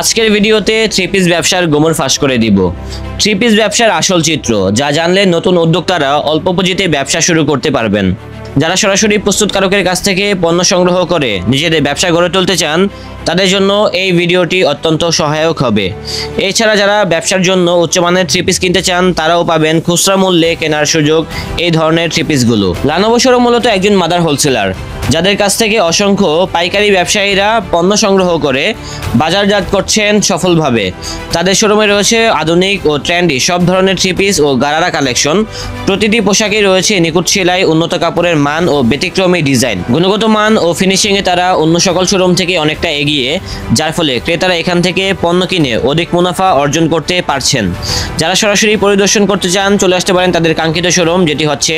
আজকের ভিডিওতে three piece ব্যবসার গোমর ফাঁস করে দিব। থ্রি পিস ব্যবসার আসল চিত্র, যা জানলে নতুন উদ্যোক্তারা অল্প পুঁজিতে ব্যবসা শুরু করতে পারবেন। যারা সরাসরি প্রস্তুতকারকের কাছ থেকে পণ্য সংগ্রহ করে নিজেদের ব্যবসা গড়ে তুলতে চান, তাদের জন্য এই ভিডিওটি অত্যন্ত সহায়ক হবে। এছাড়া যারা ব্যবসার জন্য উচ্চমানের থ্রি পিস কিনতে চান, তারাও পাবেন খুচরা মূল্যে কেনার সুযোগ এই ধরনের থ্রি পিসগুলো। লানোভো শোরুম মূলত একজন মাদার হোলসেলার, যাদের কাছ থেকে অসংখ্য পাইকারি ব্যবসায়ীরা পণ্য সংগ্রহ করে বাজারজাত করছেন সফলভাবে। তাদের শোরুমে রয়েছে আধুনিক ও ট্রেন্ডি সব ধরনের থ্রি পিস ও গারারা কালেকশন। প্রতিটি পোশাকেই রয়েছে নিখুঁত সেলাই, উন্নত কাপড়ের মান ও ব্যতিক্রমী ডিজাইন। গুণগত মান ও ফিনিশিংয়ে তারা অন্য সকল শোরুম থেকে অনেকটা এগিয়ে, যার ফলে ক্রেতারা এখান থেকে পণ্য কিনে অধিক মুনাফা অর্জন করতে পারছেন। যারা সরাসরি পরিদর্শন করতে চান, চলে আসতে পারেন তাদের কাঙ্ক্ষিত শোরুম, যেটি হচ্ছে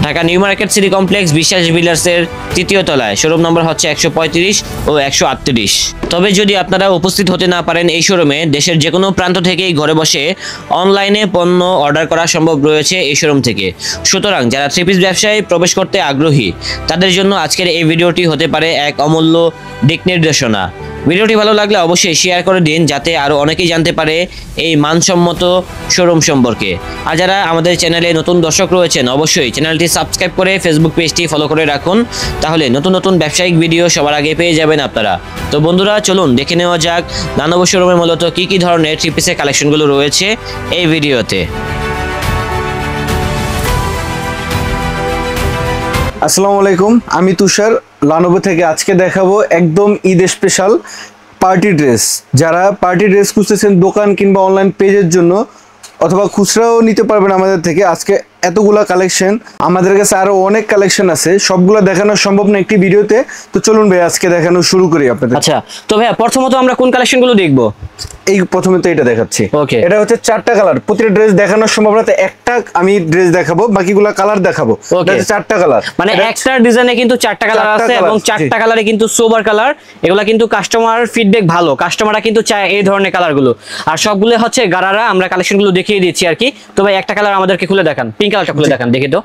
Dhaka new market city complex বিশ্বাস বিল্ডার্সের তৃতীয় তলায়। শোরুম নম্বর হচ্ছে 135 ও 138। তবে যদি আপনারা উপস্থিত হতে না পারেন এই শোরুমে, দেশের যে কোনো প্রান্ত থেকেই ঘরে বসে অনলাইনে পণ্য অর্ডার করা সম্ভব রয়েছে এই শোরুম থেকে। সুতরাং যারা থ্রি পিস ব্যবসায় প্রবেশ করতে আগ্রহী, তাদের জন্য আজকের এই ভিডিওটি হতে পারে এক অমূল্য দিক নির্দেশনা। ভিডিওটি ভালো লাগলে অবশ্যই শেয়ার করে দিন, যাতে আরও অনেকেই জানতে পারে এই মানসম্মত শোরুম সম্পর্কে। আর যারা আমাদের চ্যানেলে নতুন দর্শক রয়েছেন, অবশ্যই চ্যানেলটি সাবস্ক্রাইব করে ফেসবুক পেজটি ফলো করে রাখুন, তাহলে নতুন নতুন ব্যবসায়িক ভিডিও সবার আগে পেয়ে যাবেন আপনারা। তো বন্ধুরা, চলুন দেখে নেওয়া যাক লানোভো শোরুমের মূলত কী কী ধরনের থ্রি পিসের কালেকশনগুলো রয়েছে এই ভিডিওতে। আসসালামু আলাইকুম, আমি তুষার লানোভো থেকে। আজকে দেখাবো একদম ঈদ স্পেশাল পার্টি ড্রেস। যারা পার্টি ড্রেস খুঁজতেছেন দোকান কিংবা অনলাইন পেজের জন্য, অথবা খুচরাও নিতে পারবেন আমাদের থেকে। আজকে এতগুলা কালেকশন, আমাদের কাছে আরো অনেক কালেকশন আছে, সবগুলো দেখানো সম্ভব না একটি ভিডিওতে। তো চলুন ভাই আজকে দেখানো শুরু করি আপনাদের। আচ্ছা, তো ভাইয়া প্রথমত আমরা কোন কালেকশনগুলো দেখবো? এই প্রথমে তো এটা দেখাচ্ছি। ওকে, এটা হচ্ছে 4টা কালার। প্রতিটা ড্রেস দেখানোর সম্ভব না, একটা আমি ড্রেস দেখাবো, বাকিগুলা কালার দেখাবো। এটা 4টা কালার, মানে একটা ডিজাইনে কিন্তু 4টা কালার আছে, এবং 4টা কালারে কিন্তু সোবার কালার। এগুলা কিন্তু কাস্টমার ফিডব্যাক ভালো, কাস্টমাররা কিন্তু চায় এই ধরনের কালারগুলো। আর সবগুলো হচ্ছে গারারা। আমরা কালেকশনগুলো দেখিয়ে দিচ্ছি আর কি। তো ভাই একটা কালার আমাদেরকে খুলে দেখান, পিঙ্ক কালারটা খুলে দেখান দেখি তো।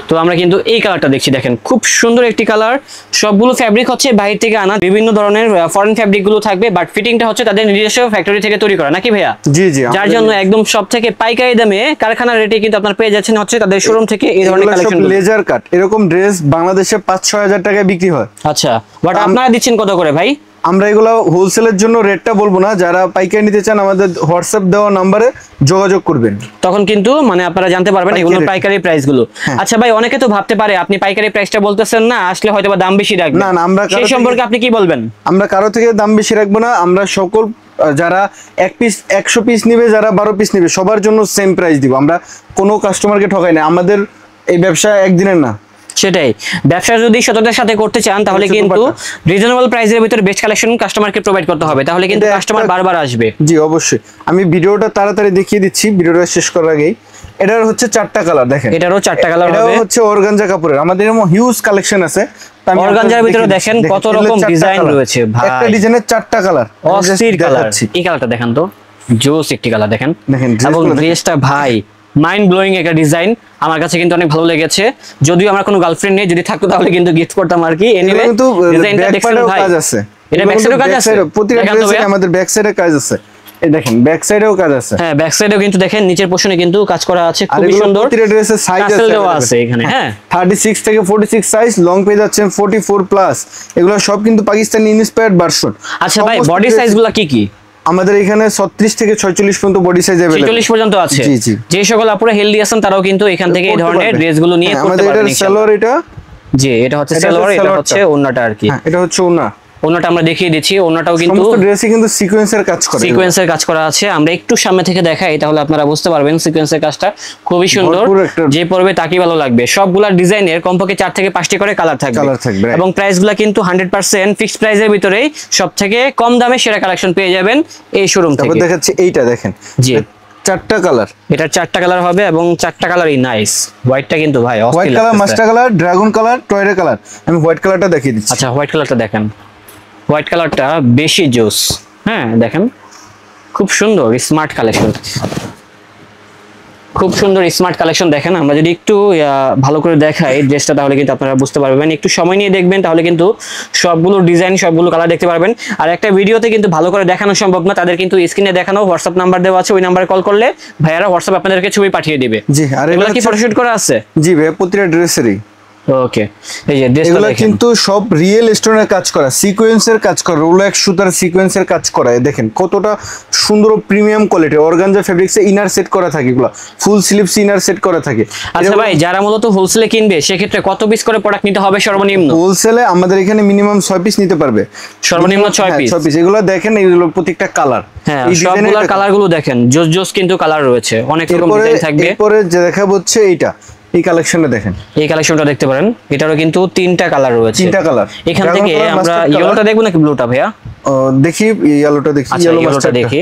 তো আমরা কিন্তু এই কালারটা দেখছি, দেখেন খুব সুন্দর একটি কালার। সবগুলো ফ্যাব্রিক হচ্ছে বাইরে থেকে আনা, বিভিন্ন ধরনের ফরেন ফ্যাব্রিক গুলো থাকবে, বাট ফিটিংটা হচ্ছে তাদের নিজস্ব ফ্যাক্টরি থেকে তৈরি করা, নাকি ভাইয়া? জি জি। যার জন্য একদম সব থেকে পাইকারি দামে কারখানার রেটে কিন্তু আপনার পেয়ে যাচ্ছেন হচ্ছে তাদের শোরুম থেকে এই ধরনের কালেকশন। লেজার কাট এরকম ড্রেস বাংলাদেশে 5-6 হাজার টাকায় বিক্রি হয়। আচ্ছা, বাট আপনারা দিচ্ছেন কত করে ভাই? আমরা এগুলো হোলসেলের জন্য রেটটা বলবো না, যারা পাইকারি নিতে চান আমাদের হোয়াটসঅ্যাপ দেওয়া নম্বরে যোগাযোগ করবেন, তখন কিন্তু মানে আপনারা জানতে পারবেন এগুলোর পাইকারি প্রাইস গুলো। আচ্ছা ভাই, অনেকে তো ভাবতে পারে আপনি পাইকারি প্রাইসটা বলতেছেন না, আসলে হয়তো বা দাম বেশি রাখবেন। না না, আমরা সেই সম্পর্কে আপনি কি বলবেন? আমরা কারো থেকে দাম বেশি রাখবো না। আমরা সকল যারা 100 পিস নিবে, যারা 12 পিস নিবে, সবার জন্য সেম প্রাইস দিব। আমরা কোনো কাস্টমারকে ঠকাই না। আমাদের এই ব্যবসা একদিনের না। সেটাই, ব্যবসা যদি সততার সাথে করতে চান, তাহলে কিন্তু রিজনেবল প্রাইসের ভিতরে বেস্ট কালেকশন কাস্টমারকে প্রোভাইড করতে হবে, তাহলে কিন্তু কাস্টমার বারবার আসবে। জি অবশ্যই। আমি ভিডিওটা তাড়াতাড়ি দেখিয়ে দিচ্ছি, ভিডিওটা শেষ করার আগেই। এটার হচ্ছে 4টা কালার, দেখেন এটারও 4টা কালার হবে। এটা হচ্ছে অর্গানজা কাপড়ের, আমাদের এমন হিউজ কালেকশন আছে। অর্গানজার ভিতরে দেখেন কত রকম ডিজাইন রয়েছে ভাই। একটা ডিজাইনের 4টা কালার, অস্থির কালার। এই কালারটা দেখেন তো, জোস একটি কালার দেখেন। এবং ড্রেসটা ভাই মাইন্ড ব্লোয়িং একটা ডিজাইন, আমার কাছে কিন্তু অনেক ভালো লেগেছে। যদিও আমার কোনো গার্লফ্রেন্ড নেই, যদি থাকতো তাহলে কিন্তু গিফট করতাম আর কি। এনিওয়ে ডিজাইনটা দেখছেন ভাই, কাজ আছে। এটা ব্যাক সাইডেও কাজ আছে, প্রতিটা ড্রেসে আমাদের ব্যাক সাইডে কাজ আছে। এই দেখেন ব্যাক সাইডেও কাজ আছে। হ্যাঁ, ব্যাক সাইডেও কিন্তু দেখেন নিচের পোরশনে কিন্তু কাজ করা আছে, খুবই সুন্দর। প্রতিটা ড্রেসের সাইজ আছে এখানে। হ্যাঁ, 36 থেকে 46 সাইজ, লং পেয়ে যাচ্ছেন 44 প্লাস। এগুলো সব কিন্তু পাকিস্তানি ইন্সপায়ার্ড ভার্সন। আচ্ছা ভাই, বডি সাইজগুলো কি কি? আমাদের এখানে 36 থেকে 46 পর্যন্ত বডি সাইজ अवेलेबल। 46 পর্যন্ত আছে। জি জি। যে সকল আপুরা হেলদি আছেন তারাও কিন্তু এখান থেকে এই ধরনের ড্রেসগুলো নিয়ে পড়তে পারবেন। আমাদের এটা সালোয়ার, এটা জি, এটা হচ্ছে সালোয়ার, এটা হচ্ছে ওন্নাটা আর কি। হ্যাঁ, এটা হচ্ছে ওন্না। ওন্নাটা আমরা দেখিয়ে দিচ্ছি। ওন্নাটাও কিন্তু সমস্ত ড্রেসে কিন্তু সিকোয়েন্সের কাজ করা, সিকোয়েন্সের কাজ করা আছে। আমরা একটু সামনে থেকে দেখাই, তাহলে আপনারা বুঝতে পারবেন সিকোয়েন্সের কাজটা খুবই সুন্দর। যে পরবে তাকেই ভালো লাগবে। সবগুলা ডিজাইনের কমপক্ষে 4 থেকে 5টি করে কালার থাকবে, এবং প্রাইসগুলো কিন্তু 100% ফিক্সড প্রাইসের ভিতরেই সবথেকে কম দামে সেরা কালেকশন পেয়ে যাবেন এই শোরুম থেকে। তারপর দেখাচ্ছি এইটা, দেখেন জি 4টা কালার। এটা 4টা কালার হবে, এবং 4টা কালারই নাইস। হোয়াইটটা কিন্তু ভাই অস্থির white colour, mustard colour, dragon colour, টয়রে কালার। আমি হোয়াইট কালারটা দেখিয়ে দিচ্ছি। আচ্ছা, হোয়াইট কালারটা দেখেন। হোয়াইট কালারটা বেশি জোস। হ্যাঁ দেখেন, খুব সুন্দর স্মার্ট কালেকশন। খুব সুন্দর স্মার্ট কালেকশন দেখেন। আমরা যদি একটু ভালো করে দেখাই ড্রেসটা তাহলে কিন্তু আপনারা বুঝতে পারবেন, একটু সময় নিয়ে দেখবেন তাহলে কিন্তু সবগুলো ডিজাইন সবগুলো কালার দেখতে পারবেন। আর একটা ভিডিওতে কিন্তু ভালো করে দেখানো সম্ভব না, তাদের কিন্তু স্ক্রিনে দেখানো হোয়াটসঅ্যাপ নাম্বার দেওয়া আছে, ওই নাম্বারে কল করলে ভাইয়ারা হোয়াটসঅ্যাপ আপনাদেরকে ছবি পাঠিয়ে দিবে। জি, আর এগুলো কি ফটোশুট করা আছে? জি ভাই, প্রতিটা ড্রেসেরই। ওকে, এই যে ড্রেসটা এগুলো দেখেন কিন্তু সব রিয়েল স্টোনের কাজ করা, সিকোয়েন্সের কাজ করা, রোলেক্স সুতার সিকোয়েন্সের কাজ করা। দেখেন কতটা সুন্দর প্রিমিয়াম কোয়ালিটি, অর্গানজা ফেব্রিক্সে ইনার সেট করা থাকে, এগুলো ফুল স্লিভস ইনার সেট করা থাকে। আচ্ছা ভাই, যারা মূলত হোলসেলে কিনবে সেক্ষেত্রে কত পিস করে প্রোডাক্ট নিতে হবে সর্বনিম্ন? হোলসেলে আমাদের এখানে মিনিমাম 6 পিস নিতে পারবে, সর্বনিম্ন 6 পিস। 6 পিস। এগুলো দেখেন, এগুলো প্রত্যেকটা কালার, হ্যাঁ সবগুলোর কালারগুলো দেখেন, জোস জোস কিন্তু কালার রয়েছে, অনেক রকম ডিজাইন থাকবে। এরপরে যে দেখাবো হচ্ছে এইটা, এই কালেকশনটা দেখেন, এই কালেকশনটা দেখতে পারেন, এটারও কিন্তু 3টা কালার রয়েছে। 3টা কালার। এখান থেকে আমরা ইয়েলোটা দেখব নাকি ব্লুটা ভাইয়া? দেখি ইয়েলোটা, দেখি ইয়েলোটা দেখি।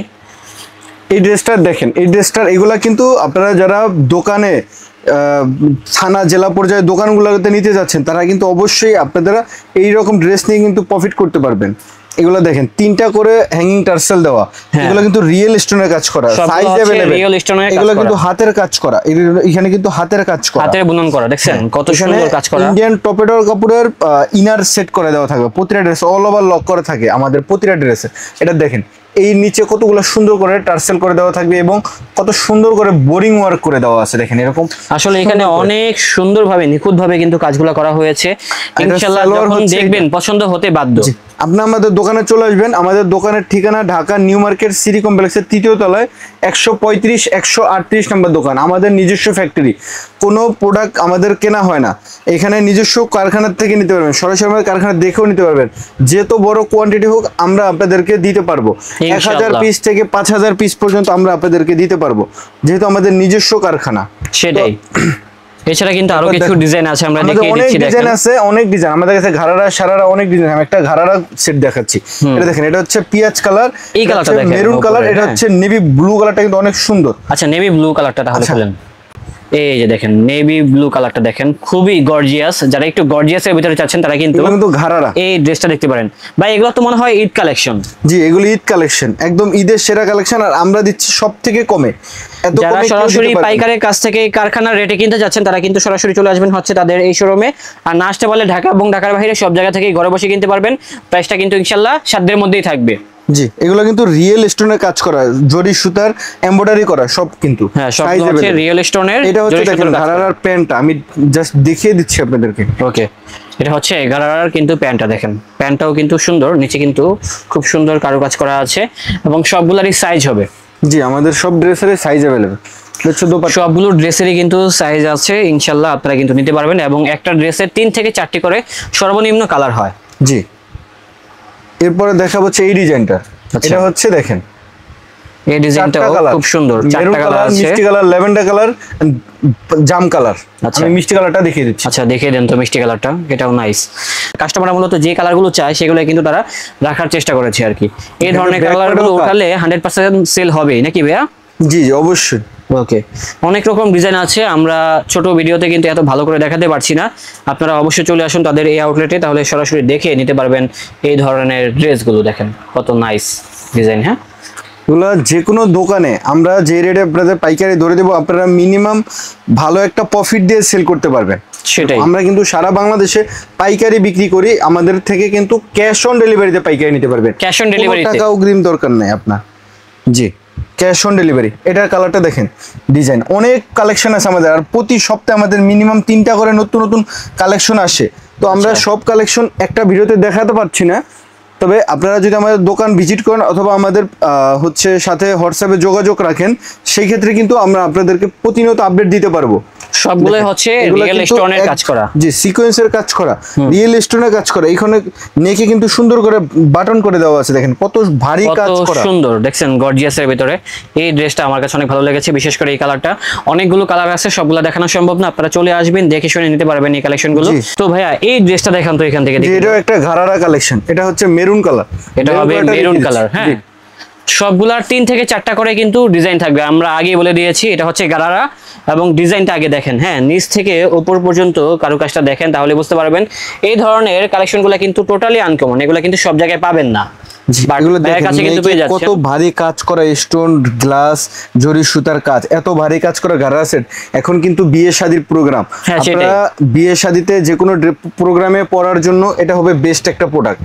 এই ড্রেসটা দেখেন, এই ড্রেসটার এগুলা কিন্তু আপনারা যারা দোকানে থানা জেলা পর্যায়ে দোকানগুলোতে নিতে যাচ্ছেন তারা কিন্তু অবশ্যই আপনারা এইরকম ড্রেস নিয়ে কিন্তু প্রফিট করতে পারবেন। এগুলো দেখেন 3টা করে হ্যাঙ্গিং টার্সেল দেওয়া, এগুলো কিন্তু রিয়েল স্টোনের কাজ করা, সাইজ अवेलेबल, এগুলো কিন্তু হাতের কাজ করা, এখানে কিন্তু হাতের কাজ করা, হাতের বুনন করা, দেখছেন কত সুন্দর কাজ করা। ইন্ডিয়ান টপেডর কাপড়ের ইনার সেট করে দেওয়া থাকবে প্রতিটা ড্রেস, অল ওভার লক করা থাকে আমাদের প্রতিটা ড্রেসে। এটা দেখেন, এই নিচে কতগুলো সুন্দর করে টার্সেল করে দেওয়া থাকবে এবং কত সুন্দর করে বোরিং ওয়ার্ক করে দেওয়া আছে, দেখেন এরকম। আসলে এখানে অনেক সুন্দরভাবে নিখুঁতভাবে কিন্তু কাজগুলো করা হয়েছে, ইনশাআল্লাহ যখন দেখবেন পছন্দ হতে বাধ্য। আপনি আমাদের দোকানে চলে আসবেন, আমাদের দোকানের ঠিকানা ঢাকা নিউ মার্কেট সিটি কমপ্লেক্সের 3য় তলায় 135 138 নম্বর দোকান, আমাদের নিজস্ব ফ্যাক্টরি। কোনো প্রোডাক্ট আমাদের কেনা হয় না, এখানে নিজস্ব কারখানার থেকে নিতে পারবেন, সরাসরি আমাদের কারখানা দেখেও নিতে পারবেন। যত বড় কোয়ান্টিটি হোক আমরা আপনাদেরকে দিতে পারবো, 1000 পিস থেকে 5000 পিস পর্যন্ত আমরা আপনাদেরকে দিতে পারবো, যেহেতু আমাদের নিজস্ব কারখানা। সেটাই। এছাড়া কিন্তু আরো কিছু ডিজাইন আছে, আমরা দেখিয়ে অনেক দিচ্ছি। ডিজাইন আছে, অনেক ডিজাইন আমাদের কাছে, ঘাড়ারা সারারা অনেক ডিজাইন। আমি একটা ঘাড়ারা সেট দেখাচ্ছি, এটা দেখেন, এটা হচ্ছে পিয়াজ কালার, এই কালারটা দেখেন, মেরুন কালার, এটা হচ্ছে নেভি ব্লু কালারটা কিন্তু অনেক সুন্দর। আচ্ছা, নেভি ব্লু কালারটা তাহলে খুলেন। এই যে দেখেন নেভি ব্লু কালারটা দেখেন, খুবই গর্জিয়াস। যারা একটু গর্জিয়াসের ভিতরে চাচ্ছেন তারা কিন্তু ঘাড়ারা এই ড্রেসটা দেখতে পারেন। ভাই এগুলো তো মনে হয় ঈদ কালেকশন? জি, এগুলো ঈদ কালেকশন, একদম ঈদের সেরা কালেকশন, আর আমরা দিচ্ছি সবথেকে কমে। যারা সরাসরি পাইকারের কাছ থেকে কারখানার রেটে কিনতে যাচ্ছেন তারা কিন্তু সরাসরি চলে আসবেন হচ্ছে তাদের এই শোরুমে। আর না আসতে পারলে ঢাকা এবং ঢাকার বাইরে সব জায়গা থেকে ঘরে বসে কিনতে পারবেন। প্রাইসটা কিন্তু ইনশাআল্লাহ সাধ্যের মধ্যেই থাকবে। জি, এগুলো কিন্তু রিয়েল স্টোনের কাজ করা, জরি সুতার এমব্রয়ডারি করা, সব কিন্তু হ্যাঁ সব হচ্ছে রিয়েল স্টোনের। এটা হচ্ছে দেখেন ঘাড়ারার প্যান্টটা, আমি জাস্ট দেখিয়ে দিচ্ছি আপনাদেরকে। ওকে, এটা হচ্ছে ঘাড়ারার কিন্তু প্যান্টটা দেখেন, প্যান্টটাও কিন্তু সুন্দর, নিচে কিন্তু খুব সুন্দর কারুকাজ করা আছে এবং সবগুলারই সাইজ হবে। জি, আমাদের সব ড্রেসেরই সাইজ अवेलेबल, সবগুলো ড্রেসেরই কিন্তু সাইজ আছে, ইনশাআল্লাহ আপনারা কিন্তু নিতে পারবেন। এবং একটা ড্রেসের 3 থেকে 4টি করে সর্বনিম্ন কালার হয়। জি, এরপরে দেখা হচ্ছে এই ডিজাইনটা, এটা হচ্ছে দেখেন এই ডিজাইনটাও খুব সুন্দর, 4টা কালার আছে, মিষ্টি কালার, ল্যাভেন্ডার কালার, জাম কালার। আমি মিষ্টি কালারটা দেখিয়ে দিচ্ছি। আচ্ছা দেখিয়ে দেন তো মিষ্টি কালারটা, এটাও নাইস। কাস্টমাররা মূলত যে কালারগুলো চায় সেগুলো কিন্তু তারা রাখার চেষ্টা করেছে আর কি। এই ধরনের কালারগুলো ওঠালে 100% সেল হবেই নাকি ভাইয়া? জি অবশ্যই। ওকে, অনেক রকম ডিজাইন আছে, আমরা ছোট ভিডিওতে কিন্তু এত ভালো করে দেখাতে পারছি না। আপনারা অবশ্যই চলে আসুন তাদের এই আউটলেটে, তাহলে সরাসরি দেখে নিতে পারবেন এই ধরনের ড্রেসগুলো। দেখেন কত নাইস ডিজাইন। হ্যাঁ, এগুলো যে কোনো দোকানে আমরা যে রেটে আপনাদের পাইকারি ধরে দেবো, আপনারা মিনিমাম ভালো একটা প্রফিট দিয়ে সেল করতে পারবেন। সেটাই, আমরা কিন্তু সারা বাংলাদেশে পাইকারি বিক্রি করি, আমাদের থেকে কিন্তু ক্যাশ অন ডেলিভারিতে পাইকারি নিতে পারবেন। ক্যাশ অন ডেলিভারিতে, টাকা অগ্রিম দরকার নেই আপনার। জি, ক্যাশ অন ডেলিভারি। এটার কালারটা দেখেন, ডিজাইন অনেক কালেকশন আছে আমাদের, আর প্রতি সপ্তাহে আমাদের মিনিমাম 3টা করে নতুন নতুন কালেকশন আসে। তো আমরা সব কালেকশন একটা ভিডিওতে দেখাতে পারছি না, তবে আপনারা যদি আমাদের দোকান ভিজিট করেন অথবা আমাদের হচ্ছে সাথে হোয়াটসঅ্যাপে যোগাযোগ রাখেন, সেই ক্ষেত্রে কিন্তু আমরা আপনাদেরকে প্রতিনিয়ত আপডেট দিতে পারবো। সবগুলোই হচ্ছে রিয়েল স্টোনের কাজ করা। জি, সিকোয়েন্সের কাজ করা, রিয়েল স্টোনের কাজ করা। এইখানে নেকে কিন্তু সুন্দর করে বাটন করে দেওয়া আছে, দেখেন কত ভারী কাজ করা, সুন্দর দেখছেন গর্জিয়াসের ভিতরে। এই ড্রেসটা আমার কাছে অনেক ভালো লেগেছে, বিশেষ করে এই কালারটা। অনেকগুলো কালার আছে, সবগুলো দেখানো সম্ভব না, আপনারা চলে আসবেন দেখে শুনে নিতে পারবেন এই কালেকশনগুলো। তো ভাইয়া এই ড্রেসটা দেখান তো এখান থেকে। এটাও একটা ঘাড়ারা কালেকশন, এটা হচ্ছে মেরুন কালার, এটা হবে মেরুন কালার। হ্যাঁ, সবগুলার 3 থেকে 4টা করে কিন্তু ডিজাইন থাকবে, আমরা আগে বলে দিয়েছি। এটা হচ্ছে গারারা এবং ডিজাইনটা আগে দেখেন। হ্যাঁ, নিচ থেকে উপর পর্যন্ত কারুকাজটা দেখেন, তাহলে বুঝতে পারবেন এই ধরনের কালেকশনগুলো কিন্তু টোটালি আনকমন, এগুলো কিন্তু সব জায়গায় পাবেন না। But এগুলো ভাইয়ের দেখেন কাছে কিন্তু পেয়ে নেকে কত যাচ্ছেন। ভারী কাজ করা স্টোন গ্লাস জরি সুতার কাজ, এত ভারী কাজ করা গাড়া সেট। এখন কিন্তু বিয়ে শাদীর প্রোগ্রাম, হ্যাঁ, সেটাই। আপনারা বিয়ে শাদীতে যে কোনো প্রোগ্রামে পরার জন্য এটা হবে বেস্ট একটা প্রোডাক্ট।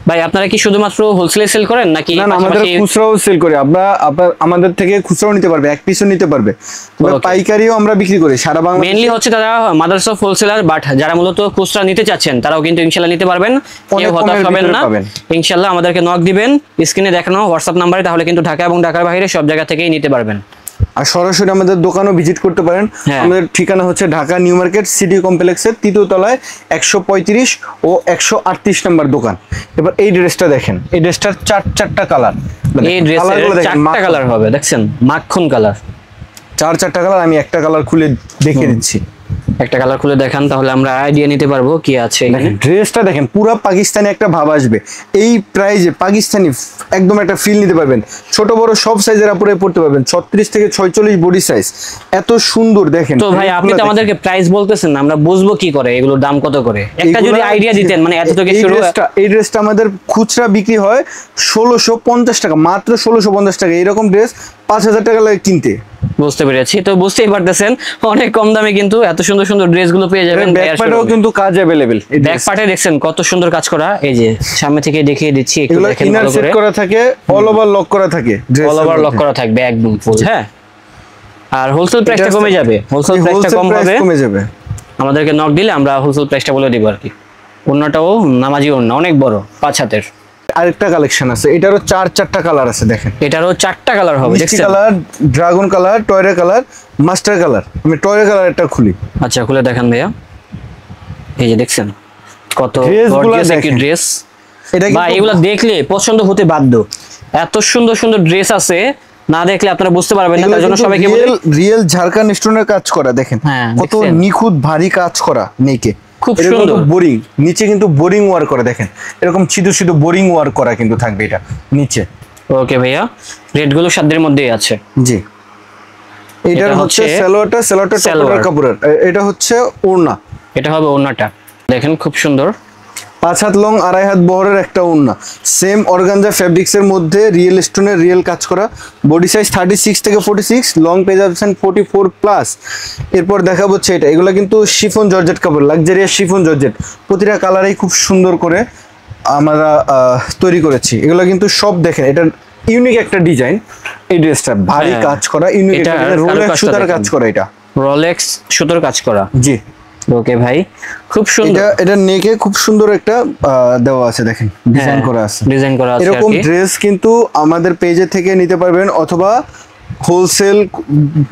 ভাই আপনারা কি শুধুমাত্র হোলসেলে সেল করেন নাকি না না, আমাদের পাশাপাশি- খুচরাও সেল করি আমরা, আপনার আমাদের থেকে খুচরাও নিতে পারবে, এক পিসও নিতে পারবে, তবে Okay. পাইকারিও আমরা বিক্রি করি সারা মেইনলি বাংলাদেশে। হচ্ছে তারা মাদার্স অফ হোলসেলার, বাট যারা মূলত খুচরা নিতে চাচ্ছেন তারাও কিন্তু ইনশাল্লাহ নিতে পারবেন, অনেক কেউ হতাশ কমের হবেন ভিতরে না। পাবেন। ইনশাল্লাহ আমাদেরকে নক দিবেন স্ক্রিনে দেখানো হোয়াটসঅ্যাপ নাম্বারে, তাহলে কিন্তু ঢাকা এবং ঢাকার বাইরে সব জায়গা থেকেই নিতে পারবেন। আর সরাসরি আমাদের দোকানও ভিজিট করতে পারেন। হ্যাঁ। আমাদের ঠিকানা হচ্ছে ঢাকা নিউ মার্কেট সিটি কমপ্লেক্সের 3য় তলায় 135 ও 138 নম্বর দোকান। এবার এই ড্রেসটা দেখেন, এই ড্রেসটার চারটা কালার, এই ড্রেসের চারটা কালার হবে, দেখছেন মাখন কালার। চারটা কালার। আমি একটা কালার খুলে দেখিয়ে দিচ্ছি। একটা কালার খুলে দেখান তাহলে আমরা আইডিয়া নিতে পারবো কি আছে এখানে। ড্রেসটা দেখেন, পুরো পাকিস্তানি একটা ভাব আসবে এই প্রাইজে, পাকিস্তানি একদম একটা ফিল নিতে পারবেন। ছোট বড় সব সাইজের আপুরাই পড়তে পারবেন, 36 থেকে 46 বডি সাইজ, এত সুন্দর দেখেন। তো ভাই আপনি তো আমাদেরকে প্রাইস বলতেছেন না, আমরা বুঝবো কি করে এগুলোর দাম কত করে? একটা যদি আইডিয়া দিতেন, মানে এত থেকে শুরু। এই ড্রেসটা আমাদের খুচরা বিক্রি হয় 1650 টাকা, মাত্র 1650 টাকা। এরকম ড্রেস 5000 টাকা লাগে কিনতে। বুঝতে পেরেছি, তো বুঝতেই পারতেছেন অনেক কম দামে কিন্তু এত সুন্দর সুন্দর ড্রেসগুলো পেয়ে যাবেন। ব্যাক পার্টেও কিন্তু কাজ अवेलेबल। ব্যাক পার্টে দেখছেন কত সুন্দর কাজ করা, এই যে সামনে থেকে দেখিয়ে দিচ্ছি একটু এগুলো দেখেন ইনার ভালো সেট করে। করা থাকে, অল ওভার লক করা থাকে, অল ওভার লক করা থাকবে একদম ফুল। হ্যাঁ, আর হোলসেল প্রাইসটা কমে যাবে, হোলসেল প্রাইসটা কম হবে। কমে যাবে। আমাদেরকে নক দিলে আমরা হোলসেল প্রাইসটা বলে দিব আর কি। ওন্নাটাও নামাজি ওন্না, অনেক বড় 5 হাতের। আরেকটা কালেকশন আছে, এটারও চারটা কালার আছে দেখেন। এটারও 4টা কালার হবে, মিষ্টি দেখছেন? কালার, ড্রাগন কালার, টয়রে কালার, মাস্টার কালার। আমি টয়রে কালারটা খুলি। আচ্ছা খুলে দেখান ভাইয়া। এই যে দেখছেন কত ড্রেসগুলো গর্জিয়াস একটি দেখেন। ড্রেস। এটা বা কিন্তু এগুলা দেখলে পছন্দ হতে বাধ্য, এত সুন্দর সুন্দর ড্রেস আছে, না দেখলে আপনারা বুঝতে পারবেন না। তার জন্য সবাইকে বলি রিয়েল ঝাড়খান্ড স্টোনের কাজ করা দেখেন, হ্যাঁ, কত দেখছেন? নিখুঁত ভারী কাজ করা নেকে। খুব সুন্দর। বোরিং নিচে কিন্তু বোরিং ওয়ার্ক করা দেখেন, এরকম সিধু বোরিং ওয়ার্ক করা কিন্তু থাকবে এটা নিচে। ওকে ভাইয়া, রেটগুলো সাধ্যের মধ্যেই আছে। জি, এটার এটা হচ্ছে হচ্ছে সালোয়ারটা সালোয়ার। টপের কাপড়ের, এটা হচ্ছে ওড়না। এটা হবে ওড়নাটা, দেখেন খুব সুন্দর। 5 হাত লং 2.5 হাত বহরের একটা ওড়না, সেম অর্গানজা ফেব্রিক্সের মধ্যে রিয়েল স্টোনের রিয়েল কাজ করা। বডি সাইজ 36 থেকে 46, লং পেয়ে যাচ্ছেন 44 প্লাস। এরপর দেখা হচ্ছে এটা, এগুলো কিন্তু শিফন জর্জেট কাপড়, লাক্সারিয়াস শিফন জর্জেট। প্রতিটা কালারেই খুব সুন্দর করে আমরা তৈরি করেছি। এগুলো কিন্তু সব দেখেন, এটা ইউনিক একটা ডিজাইন। এই ড্রেসটা ভারী হ্যাঁ, কাজ করা, ইউনিক এটা একটা রোলেক্স কারুকাজটা সুতার দেখেন। কাজ করা এটা। রোলেক্স সুতোর কাজ করা। জি, ওকে ভাই, খুব সুন্দর। এটা নেকে খুব সুন্দর একটা দেওয়া আছে দেখেন, ডিজাইন করা আছে। ডিজাইন করা আছে আর এরকম কি। ড্রেস কিন্তু আমাদের পেজে থেকে নিতে পারবেন, অথবা হোলসেল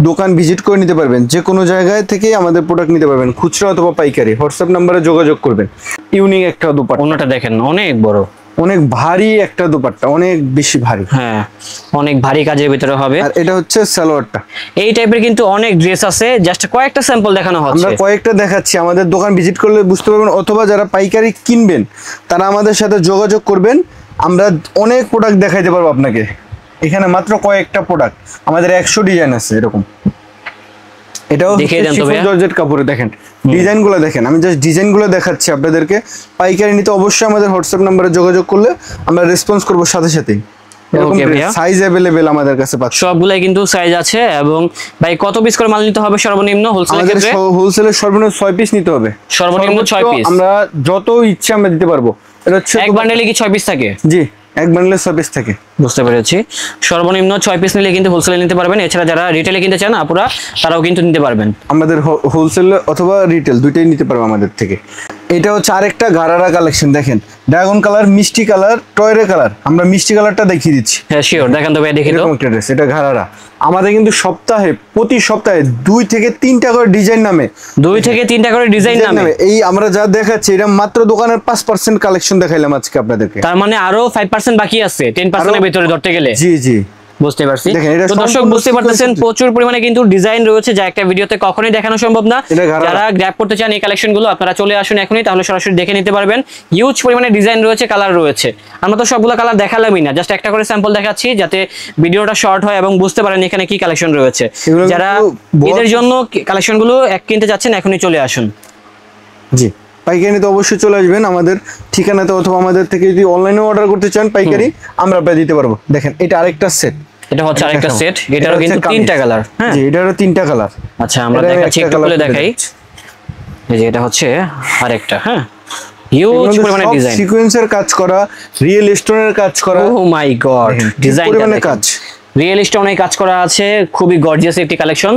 দোকান ভিজিট করে নিতে পারবেন। যে কোনো জায়গায় থেকে আমাদের প্রোডাক্ট নিতে পারবেন, খুচরা অথবা পাইকারি। হোয়াটসঅ্যাপ নাম্বারে যোগাযোগ করবেন। ইউনিক একটা দোপাট্টা, ওড়নাটা দেখেন অনেক বড়, অনেক ভারী একটা দোপাট্টা, অনেক বেশি ভারী। হ্যাঁ অনেক ভারী কাজের ভিতরে হবে। আর এটা হচ্ছে সালোয়ারটা। এই টাইপের কিন্তু অনেক ড্রেস আছে, জাস্ট কয়েকটা স্যাম্পল দেখানো হচ্ছে। আমরা কয়েকটা দেখাচ্ছি, আমাদের দোকান ভিজিট করলে বুঝতে পারবেন, অথবা যারা পাইকারি কিনবেন তারা আমাদের সাথে যোগাযোগ করবেন। আমরা অনেক প্রোডাক্ট দেখাইতে পারবো আপনাকে। এখানে মাত্র কয়েকটা প্রোডাক্ট, আমাদের 100 ডিজাইন আছে এরকম। এটাও দেখিয়ে দেন তো ভাইয়া। জর্জেট কাপড়ে দেখেন, ডিজাইনগুলো দেখেন। আমি জাস্ট ডিজাইনগুলো দেখাচ্ছি আপনাদেরকে। পাইকারি নিতে অবশ্যই আমাদের হোয়াটসঅ্যাপ নাম্বারে যোগাযোগ করলে আমরা রেসপন্স করবো সাথে সাথেই। এরকম Okay ভাইয়া। সাইজ अवेलेबल আমাদের কাছে পাচ্ছেন। সবগুলাই কিন্তু সাইজ আছে। এবং ভাই কত পিস করে মাল নিতে হবে সর্বনিম্ন হোলসেলের আমাদের ক্ষেত্রে? হোলসেলের সর্বনিম্ন 6 পিস নিতে হবে। সর্বনিম্ন 6 পিস। আমরা যত ইচ্ছা আমরা দিতে পারবো। এটা হচ্ছে এক বান্ডেলে কি 6 পিস থাকে? জি, এক বান্ডেলে 6 পিস থাকে। বুঝতে পেরেছি। সর্বনিম্ন 6 পিস নিলে কিন্তু হোলসেলে নিতে পারবেন। এছাড়া যারা রিটেলে কিনতে চান আপুরা, তারাও কিন্তু নিতে পারবেন। আমাদের হোলসেল অথবা রিটেল দুইটাই নিতে পারবো আমাদের থেকে। এটা হচ্ছে আরেকটা গারারা কালেকশন দেখেন, ড্রাগন কালার, মিষ্টি কালার, টয়রে কালার। আমরা মিষ্টি কালারটা দেখিয়ে দিচ্ছি। হ্যাঁ শিওর, দেখেন তো ভাই, দেখি তো। এরকম একটা ড্রেস, এটা ঘাড়ারা। আমাদের কিন্তু প্রতি সপ্তাহে 2 থেকে 3টা করে ডিজাইন নামে 2 থেকে 3টা করে ডিজাইন নামে। এই আমরা যা দেখাচ্ছি এটা মাত্র দোকানের 5% কালেকশন দেখাইলাম আজকে আপনাদেরকে। তার মানে আরো 5% বাকি আছে 10% এর ভিতরে ধরতে গেলে। জি জি, বুঝতে পারছি। দেখেন, এটা তো দর্শক সম্পূর্ণ বুঝতে পারতেছেন sequence- প্রচুর পরিমাণে কিন্তু ডিজাইন রয়েছে, যা একটা ভিডিওতে কখনোই দেখানো সম্ভব না। এটা ঘাড়া। যারা গ্র্যাব করতে চান এই কালেকশনগুলো, আপনারা চলে আসুন এখনই, তাহলে সরাসরি দেখে নিতে পারবেন। হিউজ পরিমাণে ডিজাইন রয়েছে, কালার রয়েছে। আমরা তো সবগুলো কালার দেখালামই না, জাস্ট একটা করে স্যাম্পল দেখাচ্ছি যাতে ভিডিওটা শর্ট হয় এবং বুঝতে পারেন এখানে কি কালেকশন রয়েছে। এগুলো যারা কিন্তু ঈদের জন্য কালেকশনগুলো কিনতে যাচ্ছেন এখনই চলে আসুন। জি, পাইকারি নিতে অবশ্যই চলে আসবেন আমাদের ঠিকানাতে, অথবা আমাদের থেকে যদি অনলাইনে অর্ডার করতে চান পাইকারি, আমরা আপনাকে দিতে পারবো। দেখেন এটা আরেকটা সেট, এটা হচ্ছে আরেকটা দেখাও। সেট, এটা এটারও হচ্ছে কিন্তু কামিজ। তিনটা কালার। হ্যাঁ জি, এটারও তিনটা কালার। আচ্ছা আমরা এটা আমি দেখাচ্ছি, একটা একটু colour খুলে খুলে দেখাই। দিচ্ছি। এই যে এটা হচ্ছে আরেকটা, হ্যাঁ হিউজ পরিমাণে ডিজাইন, সিকোয়েন্সের কাজ করা, রিয়েল স্টোনের কাজ করা। ও মাই গড, দেখেন, কি ডিজাইনটা পরিমাণে দেখেন, কাজ। রিয়েল স্টোনে কাজ করা আছে, খুবই গর্জিয়াস একটি কালেকশন।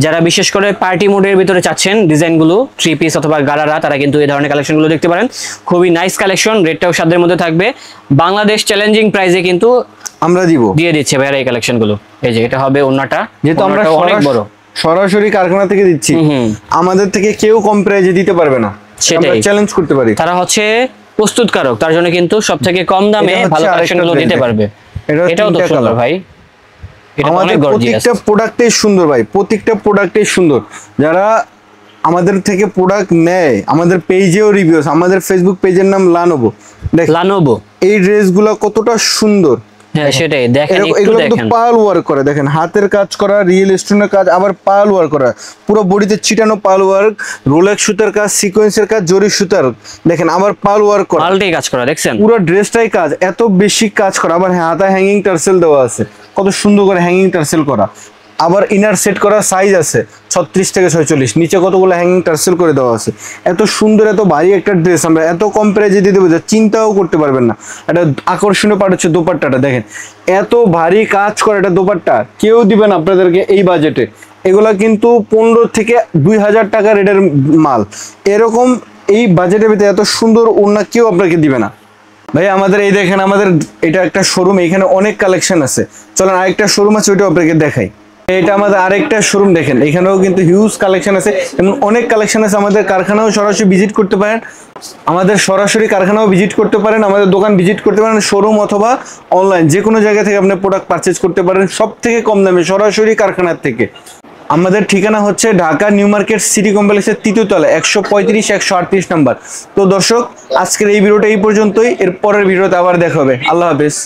যারা বিশেষ করে পার্টি মোডের ভিতরে চাচ্ছেন ডিজাইনগুলো, থ্রি পিস অথবা গারারা, তারা কিন্তু এই ধরনের কালেকশনগুলো দেখতে পারেন। খুবই নাইস কালেকশন, রেটটাও সাধ্যের মধ্যে থাকবে। বাংলাদেশ চ্যালেঞ্জিং প্রাইসে কিন্তু আমরা দিব, দিয়ে দিচ্ছে ভাইরা এই কালেকশনগুলো। এই যে এটা হবে ওন্নাটা, যেহেতু আমরা ওন্নাটা অনেক বড়, সরাসরি কারখানা থেকে দিচ্ছি, আমাদের থেকে কেউ কম প্রাইজে দিতে পারবে না, আমরা সেটাই চ্যালেঞ্জ করতে পারি। তারা হচ্ছে প্রস্তুতকারক, তার জন্য কিন্তু সবথেকে কম দামে এটা হচ্ছে ভালো আরেকটা কালেকশনগুলো দিতে brand, পারবে। এটা এটাও তো তিনটা সুন্দর colour। ভাই, এটা তো আমাদের অনেক গর্জিয়াস। প্রত্যেকটা প্রোডাক্টই সুন্দর ভাই, প্রত্যেকটা প্রোডাক্টই সুন্দর। যারা আমাদের থেকে প্রোডাক্ট নেয়, আমাদের পেজেও রিভিউস, আমাদের ফেসবুক পেজের নাম লানোভো। দেখ লানোভো, এই ড্রেসগুলো কতটা সুন্দর। হ্যাঁ সেটাই দেখেন, একটু এগুলো কিন্তু দেখেন, পার্ল ওয়ার্ক করে, দেখেন হাতের কাজ করা, রিয়েল স্টোনের কাজ, আবার পার্ল ওয়ার্ক করা, পুরো বডিতে ছিটানো পার্ল ওয়ার্ক, রোলেক্স সুতার কাজ, সিকোয়েন্সের কাজ, জরি সুতার, দেখেন আবার পার্ল ওয়ার্ক করা, পাল্টে কাজ করা, দেখছেন পুরো ড্রেসটাই কাজ, এত বেশি কাজ করা। আবার হাতায় হ্যাঙ্গিং টার্সেল দেওয়া আছে, কত সুন্দর করে হ্যাঙ্গিং টার্সেল করা। আবার ইনার সেট করা সাইজ আছে 36 থেকে 46, নিচে কতগুলো হ্যাঙ্গিং টার্সেল করে দেওয়া আছে। এত সুন্দর এত ভারী একটা ড্রেস আমরা এত কম প্রাইজে দিয়ে দেবো, যা চিন্তাও করতে পারবেন না। একটা আকর্ষণীয় পার্ট হচ্ছে দোপাট্টাটা, দেখেন এত ভারী কাজ করে একটা দোপাট্টা কেউ দিবেন আপনাদেরকে এই বাজেটে। এগুলা কিন্তু 15 থেকে 2000 টাকা রেটের মাল, এরকম এই বাজেটের ভিতরে এত সুন্দর ওড়না কেউ আপনাকে দিবে না। ভাই আমাদের এই দেখেন, আমাদের এটা একটা শোরুম, এখানে অনেক কালেকশন আছে। চলেন আরেকটা শোরুম আছে, ওইটা আপনাকে দেখাই। এটা আমাদের আরেকটা শোরুম, দেখেন এখানেও কিন্তু হিউজ কালেকশন আছে এবং অনেক কালেকশন আছে। আমাদের কারখানাও সরাসরি ভিজিট করতে পারেন, আমাদের সরাসরি কারখানাও ভিজিট করতে পারেন, আমাদের দোকান ভিজিট করতে পারেন, শোরুম অথবা অনলাইন যে কোনো জায়গা থেকে আপনি প্রোডাক্ট পারচেজ করতে পারেন, সব থেকে কম দামে সরাসরি কারখানার থেকে। আমাদের ঠিকানা হচ্ছে ঢাকা নিউ মার্কেট সিটি কমপ্লেক্সের 3য় তলা 135-138 নাম্বার। তো দর্শক, আজকের এই ভিডিওটা এই পর্যন্তই, এর পরের ভিডিওতে আবার দেখা হবে। আল্লাহ হাফেজ।